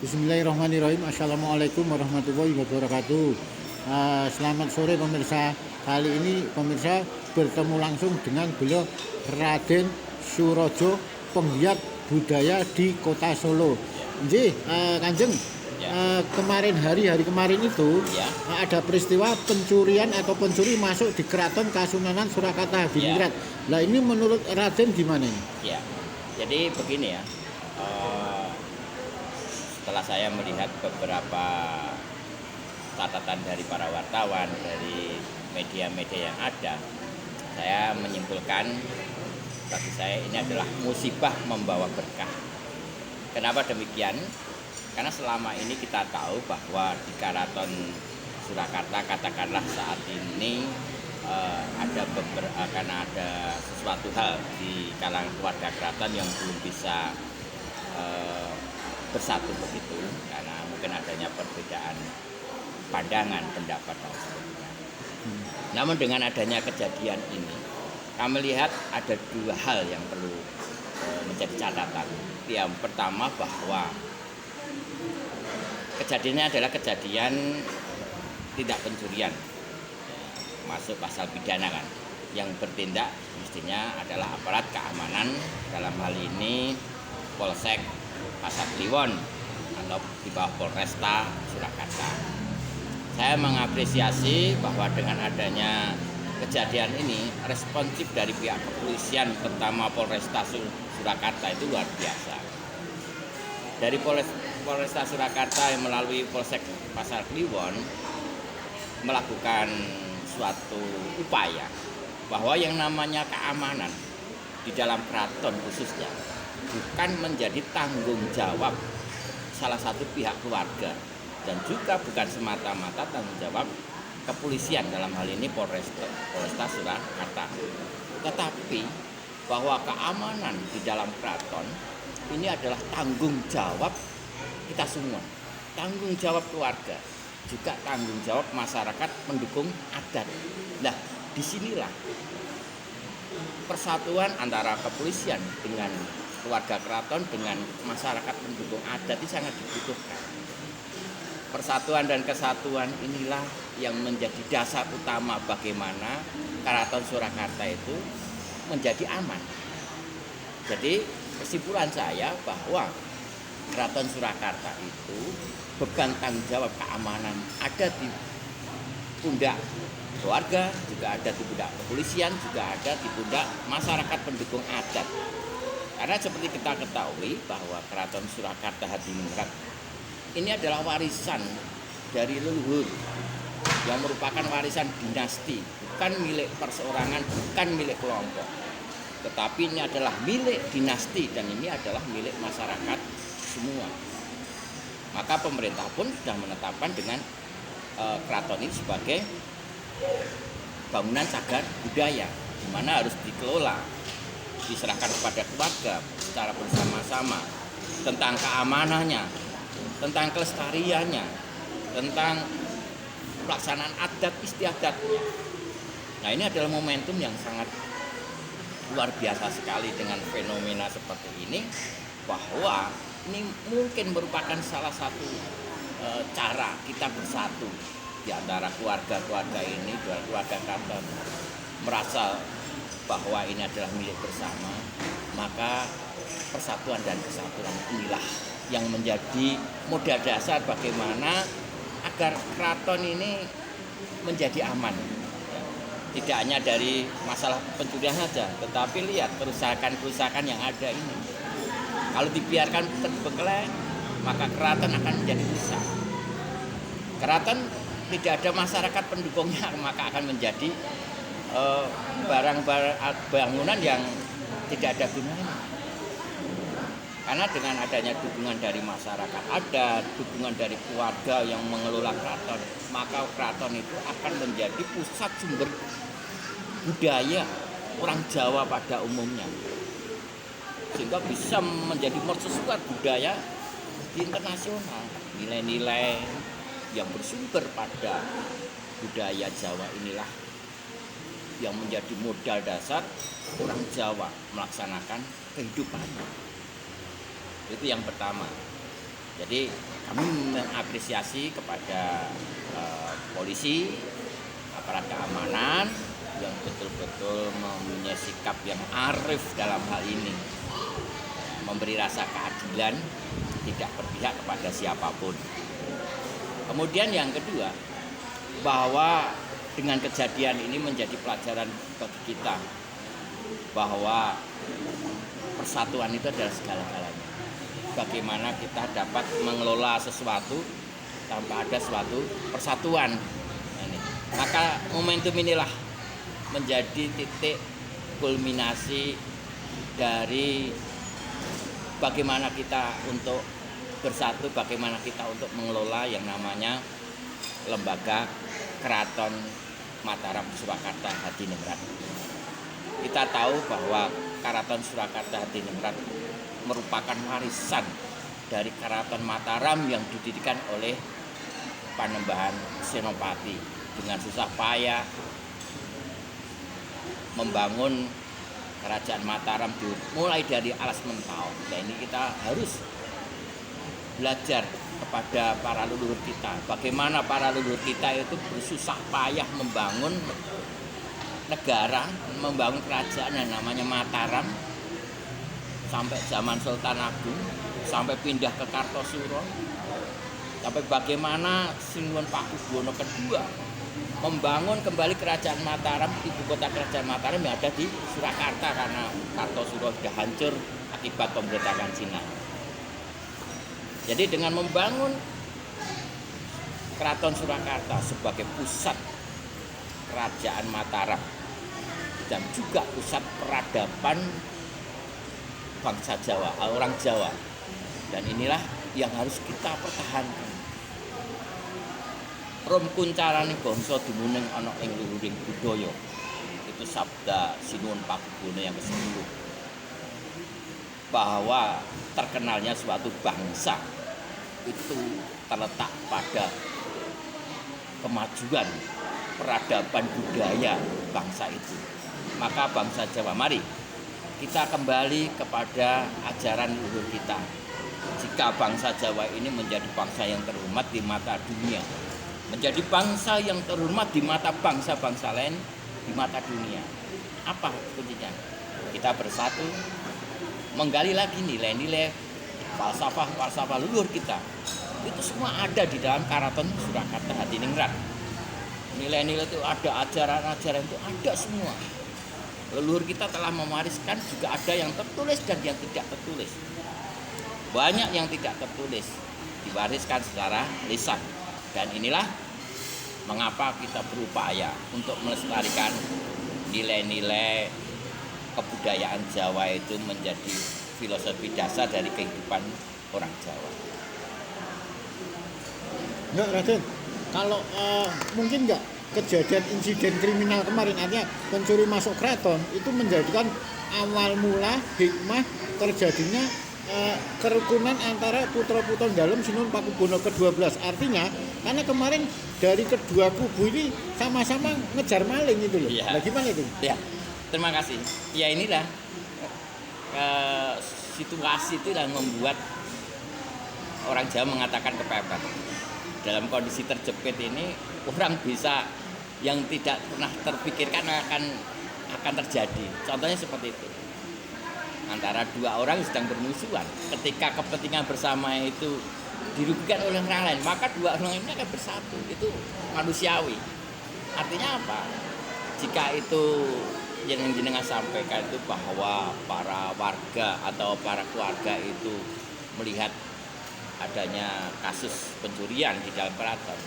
Bismillahirrahmanirrahim. Assalamualaikum warahmatullahi wabarakatuh. Selamat sore pemirsa. Kali ini pemirsa bertemu langsung dengan beliau Raden Surojo, penggiat budaya di Kota Solo. Nggih, Kanjeng. Kemarin hari kemarin itu ada peristiwa pencurian atau pencuri masuk di Keraton Kasunanan Surakarta Hadiningrat. Nah, ini menurut Raden gimana ini? Ya, jadi begini ya. Setelah saya melihat beberapa catatan dari para wartawan, dari media-media yang ada, saya menyimpulkan bagi saya ini adalah musibah membawa berkah. Kenapa demikian? Karena selama ini kita tahu bahwa di Keraton Surakarta katakanlah saat ini karena ada sesuatu hal di kalangan keluarga keraton yang belum bisa bersatu begitu, karena mungkin adanya perbedaan pandangan, pendapat dan sebagainya. Namun dengan adanya kejadian ini, kami lihat ada dua hal yang perlu menjadi catatan. Yang pertama bahwa kejadiannya adalah kejadian tidak pencurian, masuk pasal pidana kan. Yang bertindak mestinya adalah aparat keamanan, dalam hal ini Polsek Pasar Kliwon atau di bawah Polresta Surakarta. Saya mengapresiasi bahwa dengan adanya kejadian ini, responsif dari pihak kepolisian, terutama Polresta Surakarta itu luar biasa. Dari Polresta Surakarta yang melalui Polsek Pasar Kliwon melakukan suatu upaya bahwa yang namanya keamanan di dalam keraton khususnya bukan menjadi tanggung jawab salah satu pihak keluarga dan juga bukan semata-mata tanggung jawab kepolisian, dalam hal ini Polresta Surakarta, tetapi bahwa keamanan di dalam keraton ini adalah tanggung jawab kita semua, tanggung jawab keluarga, juga tanggung jawab masyarakat pendukung adat. Nah, disinilah persatuan antara kepolisian dengan keluarga keraton dengan masyarakat pendukung adat itu sangat dibutuhkan. Persatuan dan kesatuan inilah yang menjadi dasar utama bagaimana Keraton Surakarta itu menjadi aman. Jadi kesimpulan saya bahwa Keraton Surakarta itu beban tanggung jawab keamanan ada di pundak keluarga, juga ada di pundak kepolisian, juga ada di pundak masyarakat pendukung adat. Karena seperti kita ketahui bahwa Keraton Surakarta Hadiningrat ini adalah warisan dari leluhur yang merupakan warisan dinasti, bukan milik perseorangan, bukan milik kelompok, tetapi ini adalah milik dinasti dan ini adalah milik masyarakat semua. Maka pemerintah pun sudah menetapkan dengan keraton ini sebagai bangunan cagar budaya, di mana harus dikelola, diserahkan kepada keluarga secara bersama-sama, tentang keamanannya, tentang kelestariannya, tentang pelaksanaan adat istiadatnya. Nah, ini adalah momentum yang sangat luar biasa sekali dengan fenomena seperti ini, bahwa ini mungkin merupakan salah satu cara kita bersatu di antara keluarga-keluarga ini, keluarga keraton, merasa bahwa ini adalah milik bersama. Maka persatuan dan kesatuan inilah yang menjadi modal dasar bagaimana agar keraton ini menjadi aman. Tidak hanya dari masalah pencurian saja, tetapi lihat kerusakan-kerusakan yang ada ini. Kalau dibiarkan terbengkalai, maka keraton akan menjadi rusak. Keraton tidak ada masyarakat pendukungnya, maka akan menjadi barang-barang bangunan yang tidak ada gunanya. Karena dengan adanya dukungan dari masyarakat adat, dukungan dari keluarga yang mengelola keraton, maka keraton itu akan menjadi pusat sumber budaya orang Jawa pada umumnya, sehingga bisa menjadi mercusuar budaya di internasional. Nilai-nilai yang bersumber pada budaya Jawa inilah yang menjadi modal dasar orang Jawa melaksanakan kehidupannya. Itu yang pertama. Jadi kami mengapresiasi kepada polisi, aparat keamanan yang betul-betul mempunyai sikap yang arif dalam hal ini, memberi rasa keadilan, tidak berpihak kepada siapapun. Kemudian yang kedua, bahwa dengan kejadian ini menjadi pelajaran bagi kita bahwa persatuan itu adalah segala-galanya. Bagaimana kita dapat mengelola sesuatu tanpa ada suatu persatuan. Ini. Maka momentum inilah menjadi titik kulminasi dari bagaimana kita untuk bersatu, bagaimana kita untuk mengelola yang namanya Lembaga Keraton Mataram Surakarta Hadiningrat. Kita tahu bahwa Keraton Surakarta Hadiningrat merupakan warisan dari Keraton Mataram yang didirikan oleh Panembahan Senopati dengan susah payah membangun Kerajaan Mataram mulai dari alas mentau. Nah, ini kita harus belajar kepada para leluhur kita. Bagaimana para leluhur kita itu bersusah payah membangun negara, membangun kerajaan yang namanya Mataram sampai zaman Sultan Agung, sampai pindah ke Kartosuro, sampai bagaimana Sinuhun Pakubuwono II membangun kembali kerajaan Mataram, ibu kota kerajaan Mataram yang ada di Surakarta karena Kartosuro sudah hancur akibat pemberontakan Cina. Jadi dengan membangun Keraton Surakarta sebagai pusat kerajaan Mataram dan juga pusat peradaban bangsa Jawa, orang Jawa, dan inilah yang harus kita pertahankan. Rum kuncarane bangsa dumunung ana ing luhuring budaya. Itu sabda Sinuhun Pakubuwono yang ke-10. Bahwa terkenalnya suatu bangsa itu terletak pada kemajuan peradaban budaya bangsa itu. Maka bangsa Jawa, mari kita kembali kepada ajaran leluhur kita. Jika bangsa Jawa ini menjadi bangsa yang terhormat di mata dunia, menjadi bangsa yang terhormat di mata bangsa-bangsa lain di mata dunia. Apa kuncinya? Kita bersatu, menggali lagi nilai-nilai falsafah leluhur kita. Itu semua ada di dalam Keraton Surakarta Hadiningrat. Nilai-nilai itu ada, ajaran-ajaran itu ada semua. Leluhur kita telah mewariskan, juga ada yang tertulis dan yang tidak tertulis. Banyak yang tidak tertulis diwariskan secara lisan. Dan inilah mengapa kita berupaya untuk melestarikan nilai-nilai kebudayaan Jawa itu menjadi filosofi dasar dari kehidupan orang Jawa. Enggak, Raden, kalau mungkin enggak kejadian insiden kriminal kemarin, artinya pencuri masuk keraton itu menjadikan awal mula hikmah terjadinya kerukunan antara putra-putra dalam Sinuhun Pakubuwono ke-12. Artinya karena kemarin dari kedua kubu ini sama-sama ngejar maling itu loh. Ya. Nah, gimana itu? Ya, terima kasih. Ya inilah situasi itu yang membuat orang Jawa mengatakan kepepet. Dalam kondisi terjepit ini orang bisa yang tidak pernah terpikirkan akan terjadi. Contohnya seperti itu. Antara dua orang yang sedang bermusuhan, ketika kepentingan bersama itu dirugikan oleh orang lain, maka dua orang ini akan bersatu. Itu manusiawi. Artinya apa? Jika itu yang jenengan sampaikan itu bahwa para warga atau para keluarga itu melihat adanya kasus pencurian di dalam keraton,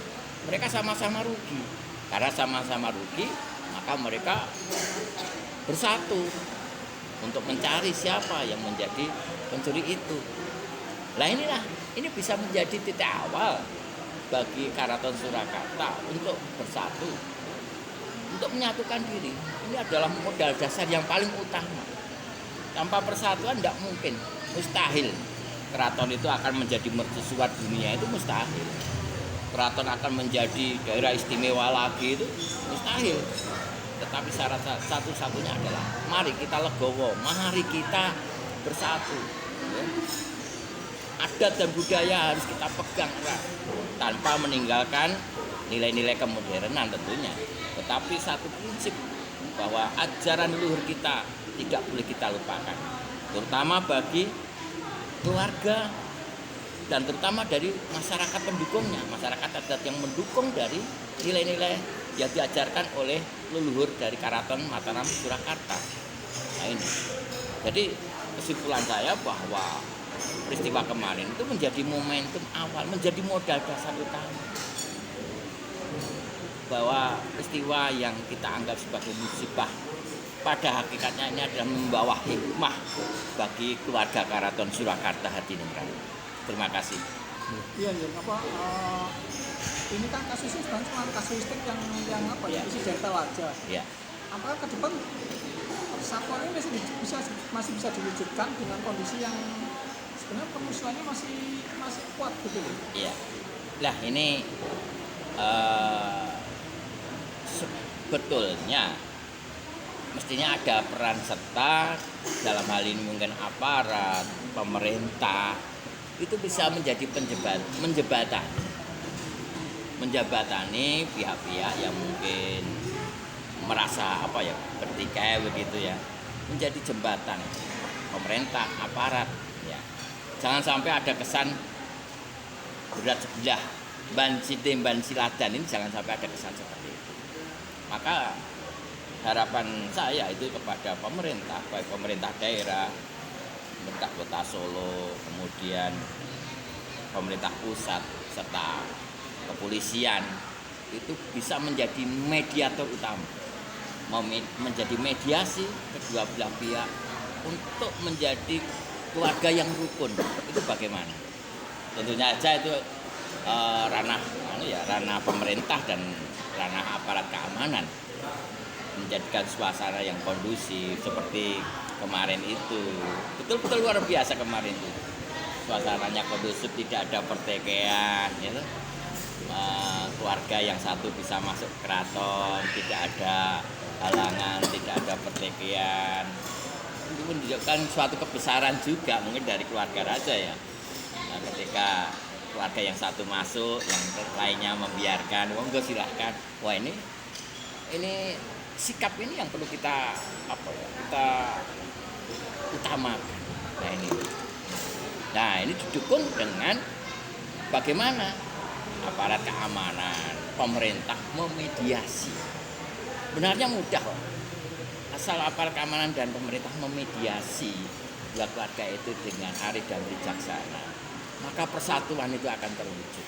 mereka sama-sama rugi. Karena sama-sama rugi, maka mereka bersatu untuk mencari siapa yang menjadi pencuri itu. Nah ini bisa menjadi titik awal bagi Keraton Surakarta untuk bersatu, untuk menyatukan diri. Ini adalah modal dasar yang paling utama. Tanpa persatuan tidak mungkin, mustahil. Keraton itu akan menjadi mercusuar dunia, itu mustahil. Keraton akan menjadi daerah istimewa lagi, itu mustahil. Tetapi syarat satu-satunya adalah mari kita legowo, mari kita bersatu. adat dan budaya harus kita pegang erat tanpa meninggalkan nilai-nilai kemodernan tentunya. Tetapi satu prinsip bahwa ajaran leluhur kita tidak boleh kita lupakan, terutama bagi keluarga dan terutama dari masyarakat pendukungnya, masyarakat adat yang mendukung dari nilai-nilai yang diajarkan oleh leluhur dari Karaton Mataram Surakarta. Nah ini, jadi kesimpulan saya bahwa peristiwa kemarin itu menjadi momentum awal, menjadi modal dasar utama bahwa peristiwa yang kita anggap sebagai musibah pada hakikatnya ini adalah membawa hikmah bagi keluarga Karaton Surakarta Hadiningrat. Terima kasih. Iya, ini kan kasusnya sebenarnya cuma kasuistik yang isi delta aja. Ya. Apakah ke depan persatuan ini masih bisa diwujudkan dengan kondisi yang sebenarnya permusuhannya masih kuat gitu loh? Iya. Lah ini sebetulnya mestinya ada peran serta dalam hal ini mungkin aparat, pemerintah itu bisa menjadi menjebatani pihak-pihak yang mungkin merasa bertikai begitu ya, menjadi jembatan pemerintah, aparat ya. Jangan sampai ada kesan berat sebelah ban siladan, ini jangan sampai ada kesan seperti itu. Maka harapan saya itu kepada pemerintah, baik pemerintah daerah, pemerintah kota Solo, kemudian pemerintah pusat serta kepolisian itu bisa menjadi mediator utama, menjadi mediasi kedua belah pihak untuk menjadi keluarga yang rukun. Itu bagaimana? Tentunya aja itu ranah pemerintah dan ranah aparat keamanan menjadikan suasana yang kondusif seperti kemarin itu. Betul-betul luar biasa kemarin itu. Suasananya kondusif, tidak ada pertikaian, gitu. Keluarga yang satu bisa masuk keraton, tidak ada halangan, tidak ada pertikaian. Itu menunjukkan suatu kebesaran juga mungkin dari keluarga raja ya. Nah, ketika keluarga yang satu masuk, yang lainnya membiarkan, monggo silahkan. Wah ini sikap ini yang perlu kita utamakan. Nah ini didukung dengan bagaimana aparat keamanan, pemerintah memediasi. Benarnya mudah kok. Asal aparat keamanan dan pemerintah memediasi dua keluarga itu dengan arif dan bijaksana, maka persatuan itu akan terwujud.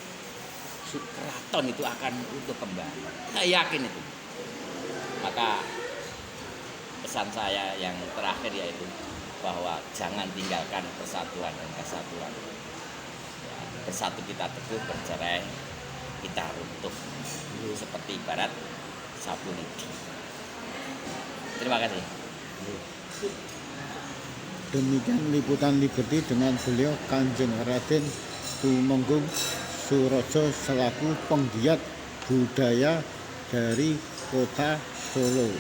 Keraton itu akan utuh kembali. Saya yakin itu. Maka pesan saya yang terakhir yaitu bahwa jangan tinggalkan persatuan dan kesatuan. Ya, bersatu kita teguh, bercerai kita runtuh. Seperti ibarat sapu lidi. Terima kasih. Demikian liputan Liberty dengan beliau Kanjeng Raden Tumenggung Surojo selaku penggiat budaya dari Kota Solo.